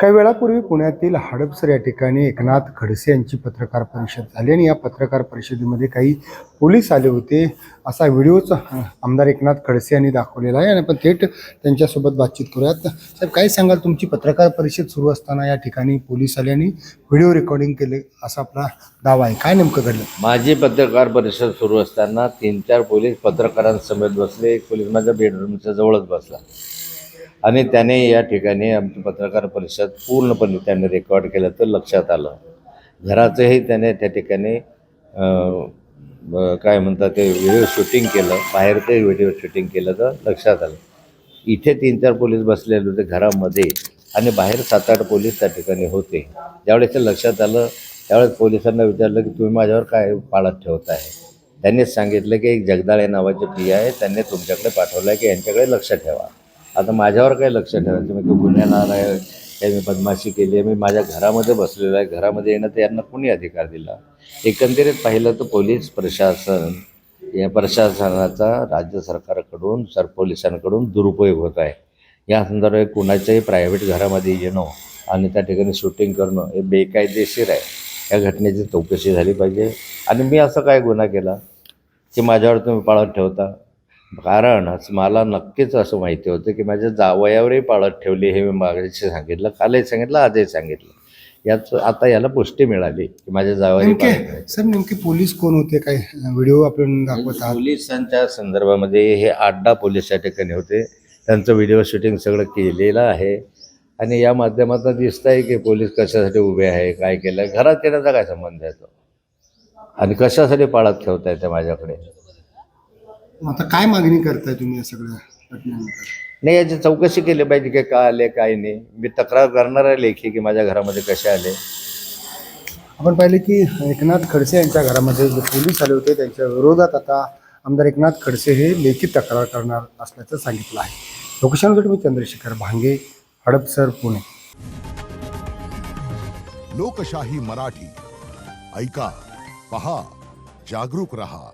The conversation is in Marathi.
काही वेळापूर्वी पुण्यातील हडपसर या ठिकाणी एकनाथ खडसे यांची पत्रकार परिषद झाली आणि या पत्रकार परिषदेमध्ये काही पोलीस आले होते असा व्हिडिओच आमदार एकनाथ खडसे यांनी दाखवलेला आहे. आणि आपण थेट त्यांच्यासोबत बातचीत करूयात. साहेब, काय सांगाल, तुमची पत्रकार परिषद सुरू असताना या ठिकाणी पोलीस आले आणि व्हिडिओ रेकॉर्डिंग केले असा आपला दावा आहे, काय नेमकं घडलं? माझी पत्रकार परिषद सुरू असताना 3-4 पोलीस पत्रकारांसमवेत बसले. एक पोलीस माझ्या बेडरूमच्या जवळच बसला आणि त्याने या ठिकाणी आमची पत्रकार परिषद पूर्णपणे त्याने रेकॉर्ड केलं तर लक्षात आलं. घराचंही त्याने त्या ठिकाणी काय म्हणतात ते व्हिडिओ शूटिंग केलं, बाहेरचंही व्हिडिओ शूटिंग केलं तर लक्षात आलं. इथे 3-4 पोलीस बसलेले होते घरामध्ये आणि बाहेर 7-8 पोलीस त्या ठिकाणी होते. ज्यावेळेस ते लक्षात आलं त्यावेळेस पोलिसांना विचारलं की तुम्ही माझ्यावर काय पाळत ठेवत आहे. त्यांनीच सांगितलं की एक जगदाळे नावाचे पी आहे, त्यांनी तुमच्याकडे पाठवलं आहे की यांच्याकडे लक्ष ठेवा. आता माझ्यावर काय लक्ष ठेवायचं? मी गुन्हेगार आहे, हे मी बदमाशी केली आहे, मी माझ्या घरामध्ये बसलेलो आहे, घरामध्ये येणं तर यांना कोणी अधिकार दिला? एकंदरीत पाहिलं तर पोलीस प्रशासन या प्रशासनाचा राज्य सरकारकडून पोलिसांकडून दुरुपयोग होत आहे. या संदर्भात कुणाच्याही प्रायव्हेट घरामध्ये येणं आणि त्या ठिकाणी शूटिंग करणं हे बेकायदेशीर आहे. या घटनेची चौकशी झाली पाहिजे. आणि मी असं काय गुन्हा केला की माझ्यावर तुम्ही पाळत ठेवता? कारण मला नक्कीच असं माहिती होतं की माझ्या जावयावरही पाळत ठेवली. हे मी मागाशी सांगितलं, कालही सांगितलं, आजही सांगितलं. आता याला पुष्टी मिळाली की माझ्या जावयावरही पाळत ठेवली. सर, नेमके पोलीस कोण होते? काय व्हिडिओ आपण दाखवत आहात? पोलिसांच्या संदर्भामध्ये हे 8-10 पोलीस या ठिकाणी होते. त्यांचं व्हिडिओ शूटिंग सगळं केलेलं आहे आणि या माध्यमातून दिसत आहे की पोलीस कशासाठी उभे आहे, काय केलं. घरात येण्याचा काय संबंध आहे तो? आणि कशासाठी पाळत ठेवताय ते माझ्याकडे? आता काय मागणी करताय तुम्ही या सगळ्या घटनेनंतर? नाही, याची चौकशी केली पाहिजे की काय आले काय नाही. मी तक्रार करणार आहे लेखी की माझ्या घरामध्ये कसे आले. आपण पाहिले की एकनाथ खडसे यांच्या घरामध्ये जे पोलीस आले होते त्यांच्या विरोधात आता आमदार एकनाथ खडसे हे लेखी तक्रार करणार असल्याचं सांगितलं आहे. लोकेशनसाठी मी चंद्रशेखर भांगे, हडपसर, पुणे. लोकशाही मराठी ऐका, पहा, जागरूक रहा.